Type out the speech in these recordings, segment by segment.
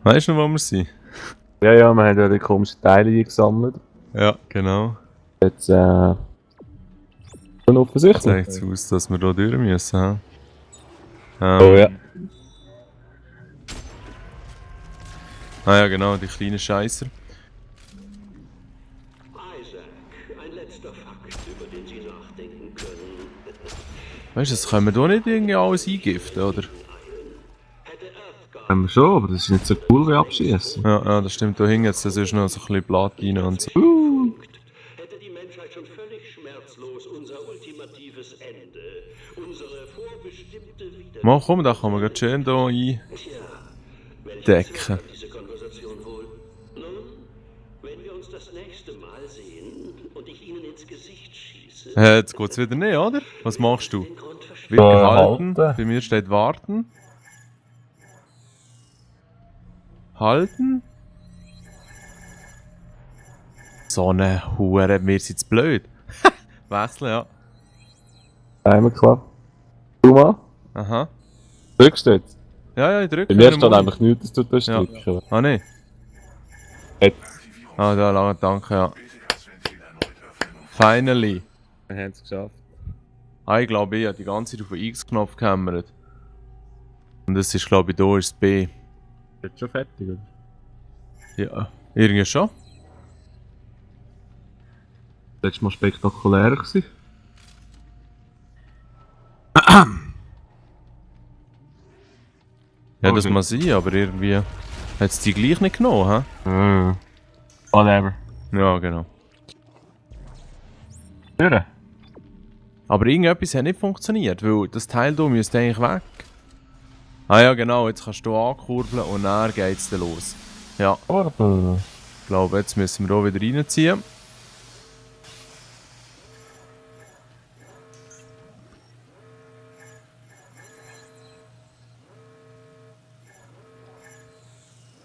Weißt du noch, wo wir sind? Ja, ja, wir haben ja die komischen Teile eingesammelt. Ja, genau. Jetzt, schon offensichtlich. Zeigt es aus, dass wir hier durch müssen. Oh ja. Ah ja, genau, die kleinen Scheisser. Isaac, ein letzter Fakt, über den Sie nachdenken können. Weißt du, das können wir doch nicht irgendwie alles eingiften, oder? Haben wir schon, aber das ist nicht so cool wie abschießen. Ja, ja, das stimmt. Da hinten jetzt, das ist noch so ein bisschen Platine und so. Hätte die Menschheit schon völlig schmerzlos unser ultimatives Ende, unsere vorbestimmte Wiedergeburt. Mal komm, da kann man ganz schön hier eindecken. Diese Konversation wohl. Nun, wenn wir uns das nächste Mal sehen und ich Ihnen ins Gesicht schieße, Jetzt geht's wieder nicht, oder? Was machst du? den Grund verstehen. Wird gehalten. halten. Bei mir steht warten. Halten. So eine Hure, mir sind's blöd. Wechseln, ja. Einmal klar. Du mal? Aha. Drückst du jetzt? Ja, ja, ich drücke. Bei mir steht einfach nichts, dass du das Ja. drücken. Ah, nee. Jetzt. Ah, da lange, danke, ja. Finally. Wir haben es geschafft. Ah, ich glaube, ich habe die ganze Zeit auf den X-Knopf gehämmert. Und das ist, glaube ich, da ist das B. Jetzt schon fertig, oder? Ja, irgendwie schon. Letztes Mal spektakulär gewesen. Ja, das muss sein, aber irgendwie hat es die gleich nicht genommen, hä? Whatever. Ja, genau. Hören? Aber irgendetwas hat nicht funktioniert, weil das Teil hier müsste eigentlich weg. Ah ja, genau, jetzt kannst du ankurbeln und dann geht's dann los. Ja, Kurbel. ich glaube, jetzt müssen wir hier wieder reinziehen.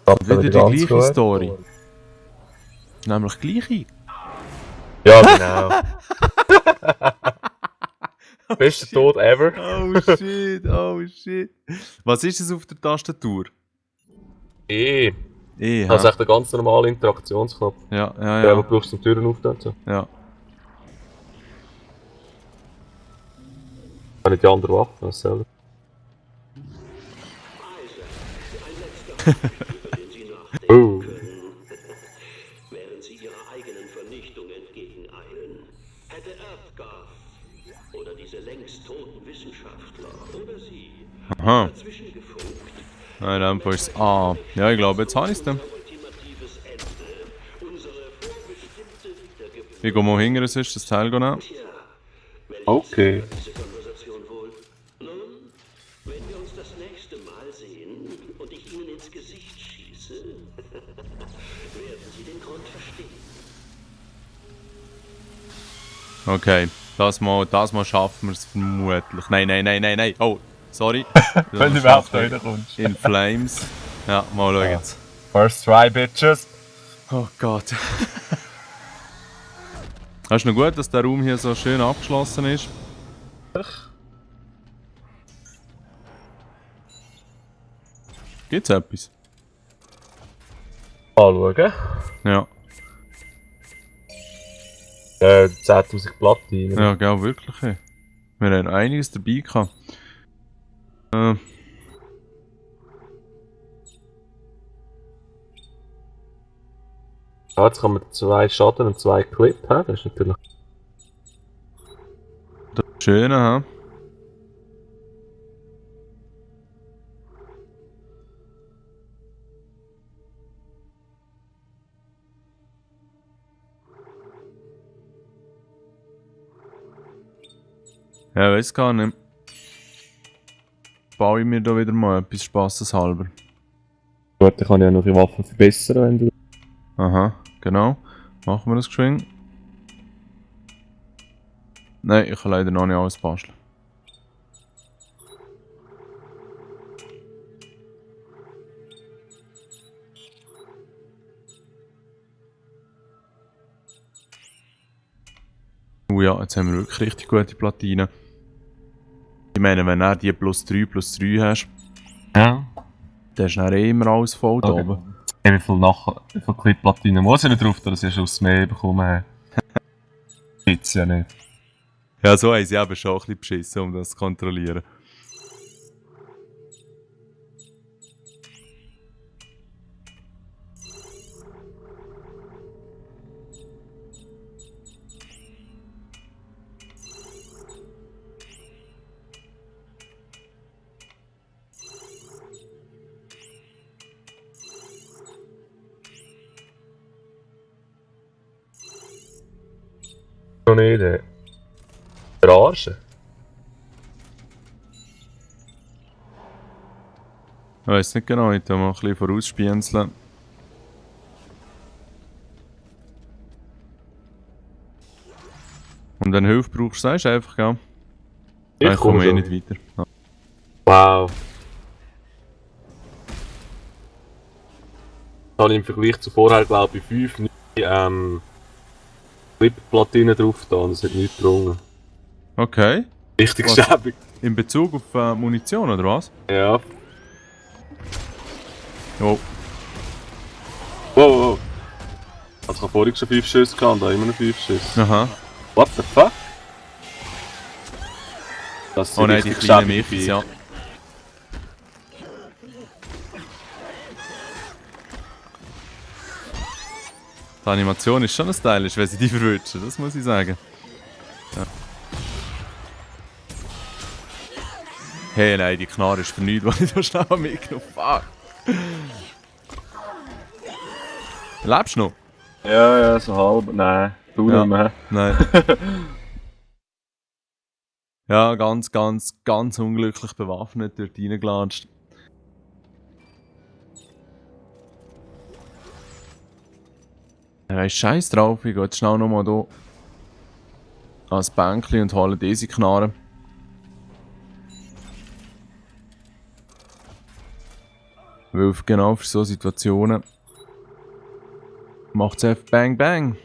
Und wieder die gleiche Story. Ist nämlich gleiche. Ja, genau. Bester Tod ever. Oh shit, oh shit. Was ist es auf der Tastatur? Eh. E, Das ist hä? echt ein ganz normaler Interaktionsknopf. Ja, ja, Ja, ja. du brauchst zum Türen aufnehmen. So. Ja. Wenn nicht die andere Waffe, was soll das? Oh. Während sie ihrer eigenen Vernichtung entgegeneilen, hätte Earthgar oder diese längst toten Wissenschaftler oder sie Aha. dazwischen gefunkt, Nein, dann ist es A. Ja, ich glaube, jetzt habe ich es dann. ultimatives Ende, unsere vorbestimmte Wiedergeburt. Ich gehe mal hinter, es ist das Teil nehmen. Okay. Diese Konversation wohl. Nun, wenn wir uns das nächste Mal sehen und ich Ihnen ins Gesicht schieße, werden Sie den Grund verstehen. Okay, das mal schaffen wir es vermutlich. Nein, nein, nein, nein, nein. Oh, sorry. Wenn du überhaupt da reinkommst. In Flames. Ja, mal schauen jetzt. First try, bitches. Oh Gott. Es ist noch gut, dass der Raum hier so schön abgeschlossen ist. Gibt's etwas? Anschauen. Ja. 10.000 Platinen. Ja, genau, wirklich. Ey. Wir haben einiges dabei gehabt. Ja, jetzt kann man 2 Schaden und 2 Clip haben. Das ist natürlich. Das Schöne, hä? Ja, weiß gar nicht. Baue ich mir da wieder mal etwas spaßeshalber. Gut, dann kann ich ja noch die Waffen verbessern, wenn du. Aha, genau. Machen wir das geschwind. Nein, ich kann leider noch nicht alles basteln. Ja, jetzt haben wir wirklich richtig gute Platinen. Ich meine, wenn du die +3 hast, Ja. Der ist dann eh immer alles voll da Okay. oben. Wie viel Clip-Platinen muss ich nicht drauf, dass ich schon mehr bekommen habe? Gibt's ja nicht. Ja, so haben sie eben schon ein bisschen beschissen, um das zu kontrollieren. Noch nicht, Verarschen? Ich weiss nicht genau, ich tu mal ein bisschen vorausspienzeln. Und wenn du Hilfe brauchst, sagst du einfach, gell? Dann komme ich eh nicht weiter. Ja. Wow. Da habe ich im Vergleich zu vorher, glaube ich, 5 neue Clip-Platinen drauf da und das hat nichts gebrungen. Okay. Richtig Was? schäbig. In Bezug auf Munition, oder was? Ja. Oh. Wow, wow. Also ich habe vorhin schon 5 Schüsse gehabt und da immer noch 5 Schüsse. Aha. What the fuck? Das sind Oh nein, die richtig kleinen schäbige Michis, ja. Die Animation ist schon ein stylisch, wenn sie die verwünschen, das muss ich sagen. Ja. Hey, nein, die Knarre ist für nichts, weil ich so schnell mitgenommen habe. Fuck. Lebst du noch? Ja, ja, so halb. Nein, du Ja. nicht mehr. Nein. Ja, ganz, ganz, ganz unglücklich bewaffnet dort reingelatscht. Ja, ist scheiß drauf, ich gehe jetzt schnell nochmal hier ans Bänkchen und hole diese Knarre. Weil genau für so Situationen macht es einfach Bang Bang.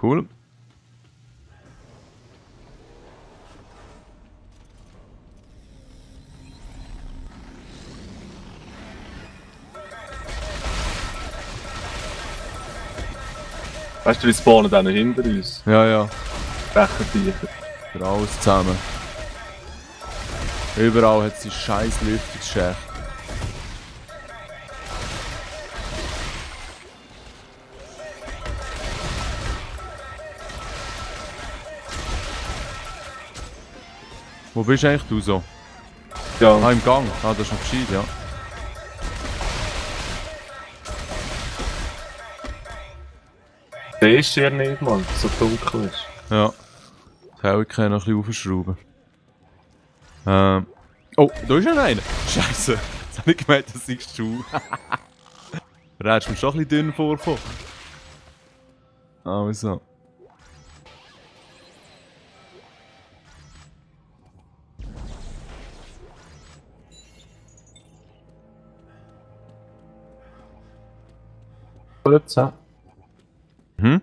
Cool. Weißt du, wie spawnen dann hinter uns? Ja, ja. Bechertiefer. Für alles zusammen. Überall hat es die scheiß Lüftungsschächte. Wo bist eigentlich du so? Ja. Ah, im Gang. Ah, das ist noch gescheit, ja. Der ist hier nicht, Mann, so dunkel ist. Ja. Die Helligkeit noch ein bisschen aufschrauben. Oh, da ist ja einer! Scheiße! Jetzt habe ich gemeint, das ist du. Da hättest du mir schon ein bisschen dünn vorgekommen. Also. Mhm.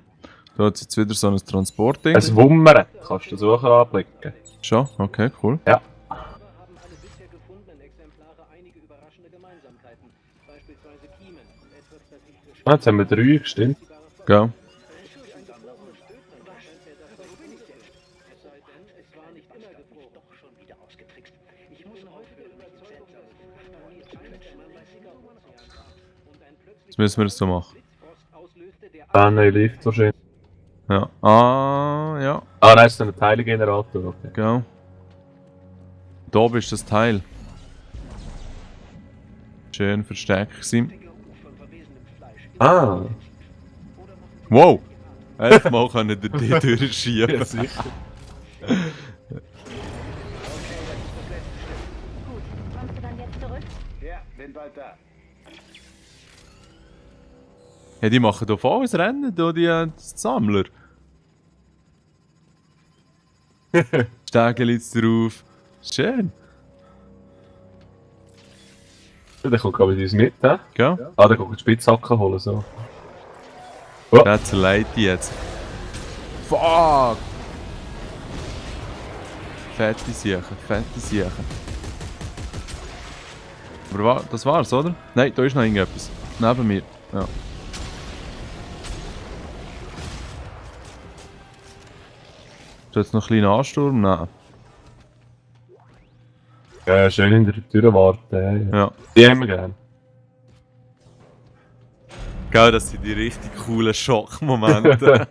Da hat es jetzt wieder so ein Transportding. Ein Wummern kannst du suchen anblicken. Schon? Okay, cool. Ja. Haben alle bisher gefundenen Exemplare einige überraschende Gemeinsamkeiten, beispielsweise Kiemen und etwas, das sich für Ah, jetzt haben wir 3, stimmt. Ja. es sei denn, es war nicht immer gefroren. Doch schon wieder ausgetrickst. Ich muss häufiger überzeugt sein. Man bei Singarozean war und ein plötzlich Jetzt müssen wir das so machen. Blitzfrost auslöste, der Ah, nein, Lift wahrscheinlich. Ja. Ah, ja. Ah, nein, ist ein Teilegenerator, okay. Genau. Da oben ist das Teil. Schön versteckt sein. Ah, Wow! 11 Mal können wir die durchschieben. ja, sicher. Gut, kommst du dann jetzt zurück? Ja, bin bald da. Ja, die machen hier volles Rennen, hier die Sammler. Stegen jetzt drauf. Schön. Der kommt gerade mit uns mit, hä? Gell? Ah, der kommt die Spitzhacke holen, so. Der zerlegt die jetzt. Fuck! Fette Siechen, fette Siechen. Aber das war's, oder? Nein, da ist noch irgendetwas. Neben mir. Ja. Ist jetzt noch ein kleiner Ansturm? Nein. Ja, schön in der Tür warten. Ja. Die haben wir gern. Gell, das sind die richtig coolen Schockmomente.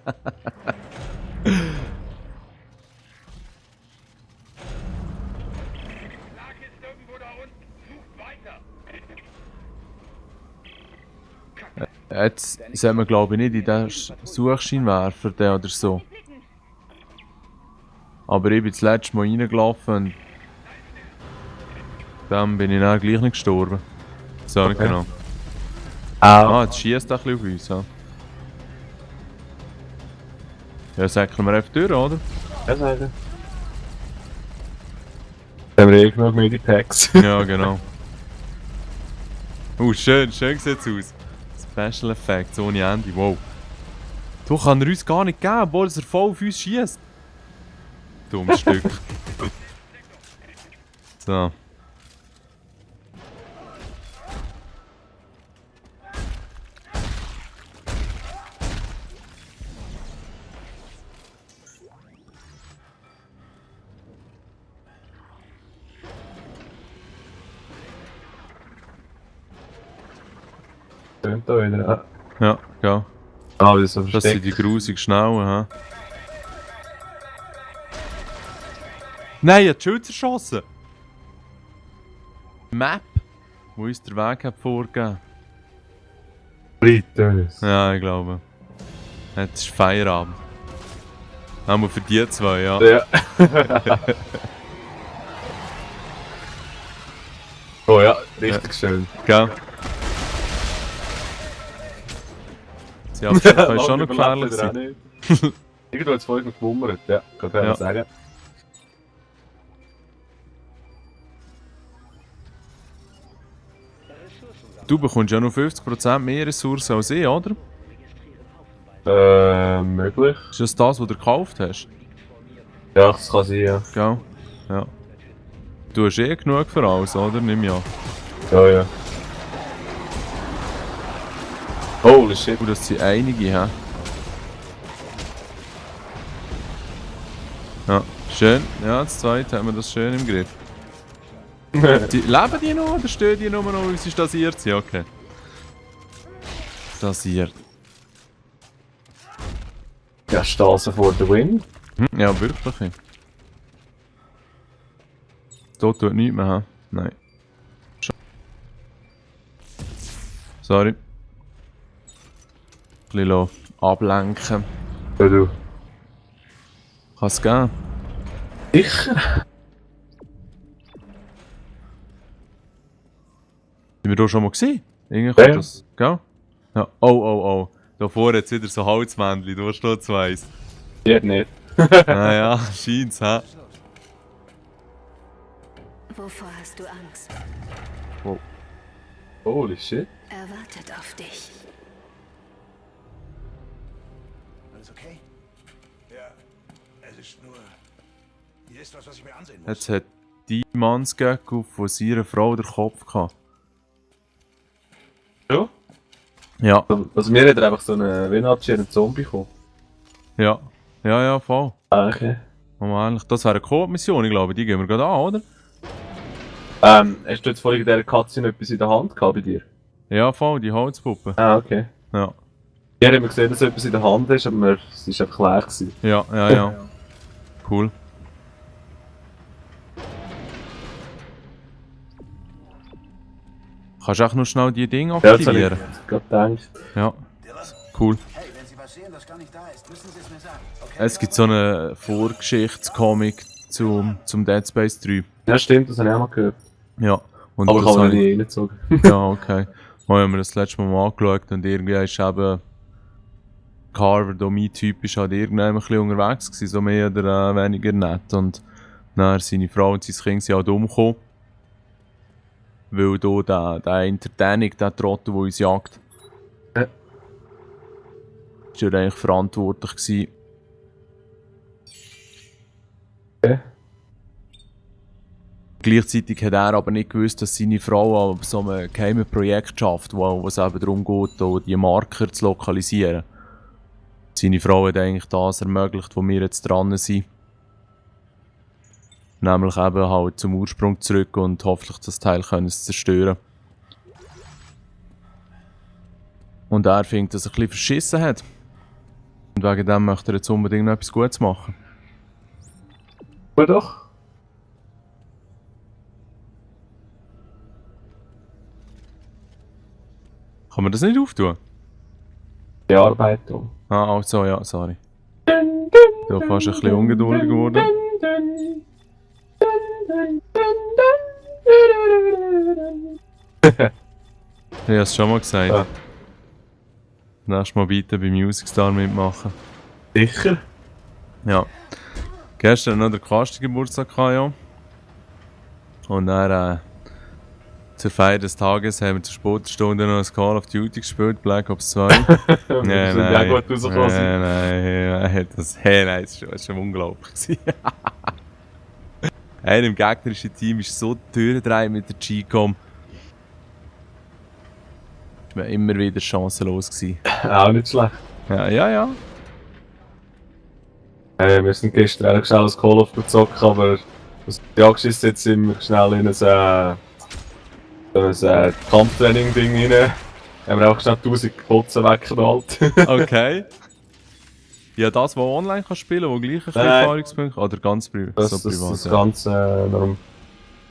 Jetzt soll man glaube ich nicht in den Suchschein werfen oder so. Aber ich bin das letzte Mal reingelaufen und dann bin ich dann gleich nicht gestorben. So, nicht genau. Ah, jetzt schießt er ein bisschen auf uns. Ja, säckeln wir einfach durch, oder? Ja, sagen. Dann haben wir genug Medipacks. Ja, genau. Schön, schön sieht's aus. Special Effects ohne Ende, wow. Du kann er uns gar nicht geben, obwohl er voll auf uns schießt. Dummes Stück. So. Tönt da wieder. Ja, gell. Ah, wie so Das versteckt. sind die grusig Schnauen, hä? Nein, er hat die Schütze erschossen! Map, wo uns der Weg hat vorgegeben. Britus. Ja, ich glaube. Jetzt ist Feierabend. Einmal für die zwei, ja. Ja. Oh ja, richtig schön. Gell? Sie haben schon schon noch gefährlich sein. Irgendwo hat es vorhin noch gewummert, ja, kann ich Ja. sagen. Du bekommst ja noch 50% mehr Ressourcen als ich, oder? Möglich. Ist das das, was du gekauft hast? Ja, das kann sein, ja. Gell? Ja. Du hast eh genug für alles, oder? Nimm ja. Ja, ja. Holy shit. Das sind einige, hä? Ja, schön. Ja, das zweite haben wir das schön im Griff. Leben die noch oder stehen die nur noch, weil sie stasiert sind? Okay. Stasiert. Ja, Stase for the win. Ja, wirklich. Da tut nichts mehr, hä? Nein. Sorry. Ein bisschen ablenken. Ja, du. Kann es gehen? Sicher? Sind wir da schon mal gesehen? Irgendwie Ja. kommt das. Gell? Ja. Oh, oh, oh. Da vorne jetzt wieder so Holzmännchen, du hast da zwei. Ja, nicht. Naja, scheint's, hä? Wovor hast du Angst? Holy shit. Er wartet auf dich. Alles okay? Ja, es ist nur... Hier ist was ich mir ansehen muss. Jetzt hat die Mannsgecko von seiner Frau den Kopf gehabt. Ja? Ja, Also mir hat er einfach so einen Winabschied Zombie gekommen. ja. Ja, ja, voll. Ah, okay. Aber eigentlich, das wäre eine Koop-Mission, ich glaube, die gehen wir gerade an, oder? Hast du jetzt vorhin in dieser Katze etwas in der Hand gehabt bei dir? Ja, voll, die Holzpuppe. Ah, okay. Ja, Ich habe gesehen, dass du etwas in der Hand hast, aber es war einfach leer gewesen. ja, ja, ja. Cool. Kannst du auch noch schnell die Dinge Ja, das habe ich aktivieren? gerade gedacht. Ja, cool. Hey, wenn Sie was sehen, das gar nicht da ist, müssen Sie es mir sagen. Okay? Es gibt so einen Vorgeschichtscomic zum Dead Space 3. Ja, stimmt, das habe ich auch mal gehört. Ja. Und Aber ich das habe habe ihn ich- nie reingezogen. Ja, okay. Mal haben wir das letzte Mal angeschaut und irgendwie ist eben Carver, da mein Typ, ist halt irgendwann ein bisschen unterwegs gewesen, so mehr oder weniger nett. Und dann seine Frau und sein Kind sind halt umgekommen. Weil da der Entertainung, der Trottel, der uns jagt, Ja. ist ja eigentlich verantwortlich gewesen. Okay. Gleichzeitig hat er aber nicht gewusst, dass seine Frau an so einem geheimen Projekt schafft, wo es eben darum geht, die Marker zu lokalisieren. Seine Frau hat eigentlich das ermöglicht, wo wir jetzt dran sind. Nämlich eben halt zum Ursprung zurück und hoffentlich das Teil können zu zerstören. Und er findet, dass er ein bisschen verschissen hat. Und wegen dem möchte er jetzt unbedingt noch etwas Gutes machen. Ja doch. Kann man das nicht auftun? Bearbeitung. Ah, also ja, sorry. Du bist fast ein bisschen ungeduldig geworden. Ich habe es schon mal gesagt. Ja. Nächstes Mal bitte bei Music Star mitmachen. Sicher? Ja. Gestern noch der Kasti Geburtstag gehabt, ja. Und dann zur Feier des Tages haben wir zur Sportstunde noch ein Call of Duty gespielt, Black Ops 2. Nein, nein. Gut rausgekommen sein. Nein, das war schon unglaublich. Einer im gegnerischen Team ist so durchgedreht mit der G-Com. Ich war immer wieder chancenlos gewesen. Auch nicht schlecht. Ja. Wir sind gestern eigentlich schnell das Call of gezockt, aber was die angeschissen jetzt sind wir schnell in ein Kampftraining-Ding rein. Haben wir auch schnell 1000 Putzen weggeknallt. Okay. Ja, das, was online kann spielen, wo gleich ein bisschen Nein. Erfahrungspunkte oder ganz privat? Das Ganze darum.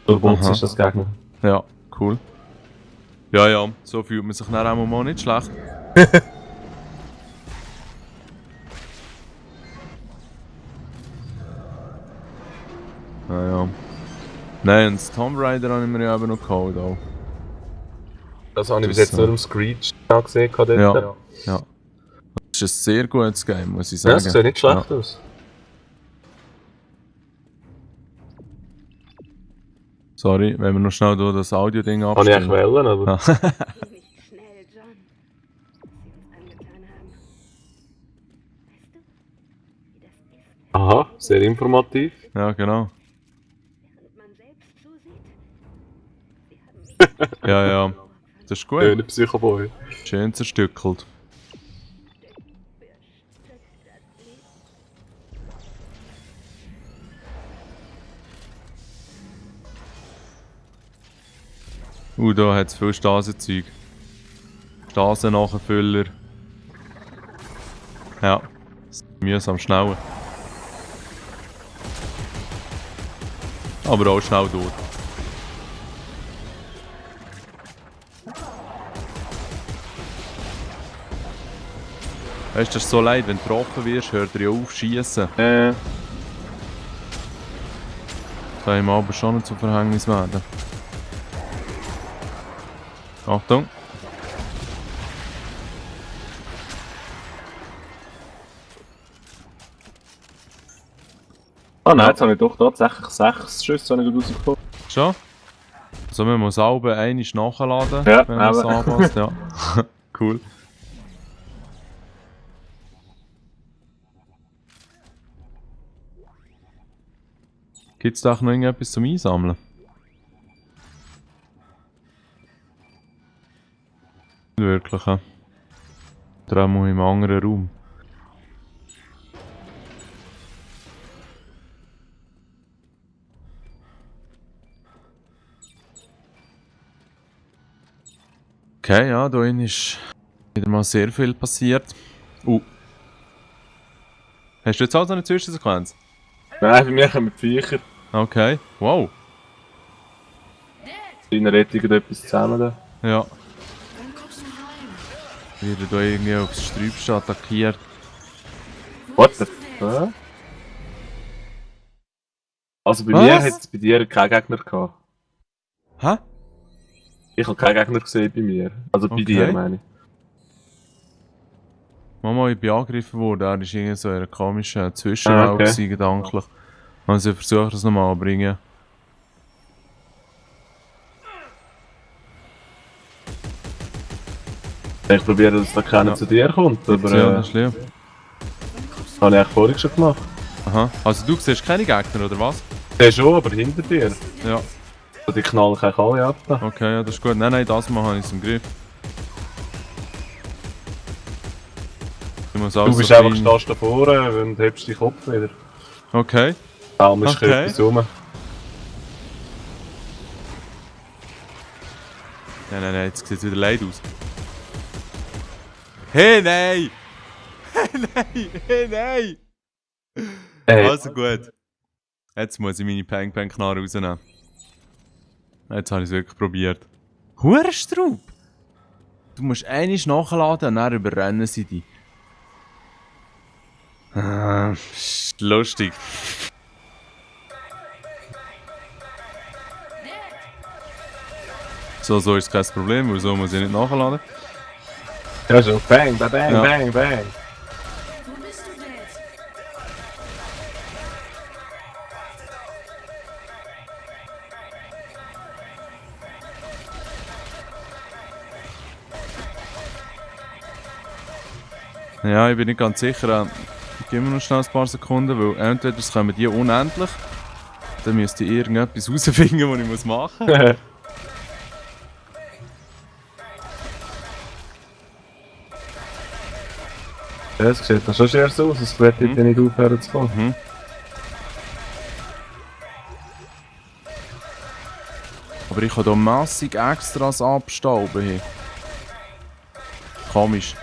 Durch Putzen Aha. ist das Gegner. Ja, cool. Ja, so fühlt man sich dann auch mal nicht schlecht. Ja. Nein, und das Tomb Raider habe ich mir ja eben noch geholt auch. Das habe ich bis Das, jetzt nur im Screech gesehen. Dort. Ja. Das ist ein sehr gutes Game, muss ich Ja, sagen. das sieht nicht schlecht aus. Sorry, wenn wir noch schnell hier das Audio-Ding Kann ich eigentlich abstellen. wählen, aber... Ja. Schnell, John. Was sie uns angetan haben. Weißt du, wie das ist, Aha, sehr informativ. Ja, genau. während man selbst zusieht? Sie haben Ja. Das ist gut. Schöner Psychoboy. Schön zerstückelt. Da hat es viel Stasenzeug. Stasennachfüller. Ja. Das ist mühsam schnell. Aber auch schnell durch. Weißt du, das ist so leid, wenn du getroffen wirst, hört er ja auf zu schiessen. Das kann ihm aber schon nicht zu Verhängnis werden. Achtung! Ah nein, jetzt habe ich doch tatsächlich 6 Schüsse rausgekommen. Schon? Also man muss alle einmal nachladen, Ja, wenn man es eben. anpasst. Ja. Cool. Gibt es da auch noch irgendetwas zum Einsammeln? Nicht wirklich, ja. Oder auch mal im anderen Raum. Okay, ja, da drin ist wieder mal sehr viel passiert. Hast du jetzt auch so eine Zwischensequenz? Nein, bei mir kommen die Viecher. Okay, wow. Deine Rettung oder etwas zusammen da. Ja. Wieder da irgendwie aufs Sträubchen attackiert. What the fuck? Also bei Was? mir hat es bei dir keinen Gegner gehabt. Hä? Ich habe keinen Gegner gesehen bei mir. Also bei Okay. dir meine ich. Mama, ich bin angegriffen worden, er war irgendwie so in einer komischen Zwischenwelt okay. gewesen, gedanklich. Also ich versuche das nochmal zu bringen. Ich probiere, dass da keiner Ja. zu dir kommt, aber Ja, das ist lieb. das habe ich eigentlich vorhin schon gemacht. Aha. Also du siehst keine Gegner, oder was? Der schon, aber hinter dir. Ja. Die knallen keine alle ab. Okay, ja, das ist gut. Nein, das Mal habe ich es im Griff. Ich muss Du alles bist so einfach klein- stehst da vorne und hebst deinen Kopf wieder. Okay. Kaum ist Okay. etwas rum. Nein, jetzt sieht es wieder leid aus. Hey, nein! Hey, nein! Ey, Also gut. Jetzt muss ich meine Peng-Peng-Knarre rausnehmen. Jetzt habe ich es wirklich probiert. Hurenstraub! Du musst einmal nachladen und dann überrennen sie dich. Ist lustig. So ist kein Problem, weil so muss ich nicht nachladen. ja so, bang, bang, bang, Ja. bang, bang. Ja, ich bin nicht ganz sicher. Ich gebe mir noch schnell ein paar Sekunden, weil entweder kommen die unendlich, dann müsste ich irgendetwas herausfinden, was ich machen muss. Ja, es sieht dann schon schwer so aus, es wird dort nicht aufhören zu kommen. Aber ich kann hier massig Extras abstauben. Hier. Komisch.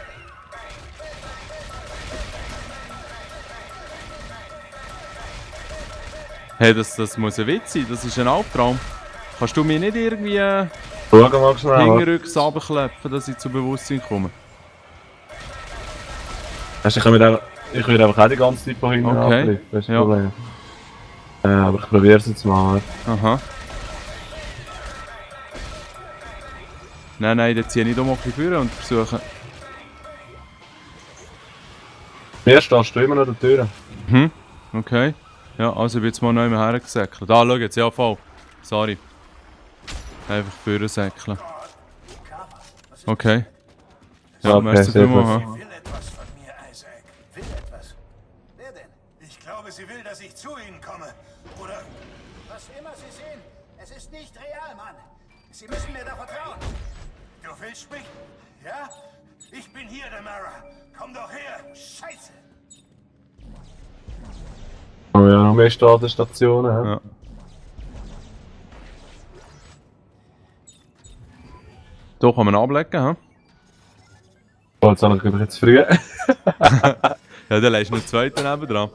Hey, das muss ein Witz sein, das ist ein Albtraum. Kannst du mir nicht irgendwie Schau mal schnell. hinterrücks runterklepfen, dass ich zu Bewusstsein komme? Weißt du, ich würde einfach auch die ganze Zeit von hinten Okay. abliefern, das ist das Ja. Problem. Aber ich probiere es jetzt mal. Aha. Nein, dann ziehe ich doch mal ein bisschen vor und versuche. Mir stehst du immer noch an der Tür. Okay. Ja, also ich bin jetzt mal neu hergesäckelt. Ah, schau jetzt, ja voll. Sorry. Einfach vorsäckeln. Okay. Ja, Okay, merci sehr vielmals. gut. ha. Will etwas von mir, Isaac. Will etwas. Wer denn? Ich glaube, sie will, dass ich zu ihnen komme. Oder... Was immer Sie sehen, es ist nicht real, Mann. Sie müssen mir da vertrauen. Du willst mich? Ja? Ich bin hier, Damara. Komm doch her. Scheiße. Oh ja, noch mehr Stationen. Ja. Ja. Hier kann man ablecken, hä? Oh, jetzt habe ich jetzt früh. Ja, dann lässt du noch einen zweiten neben dran.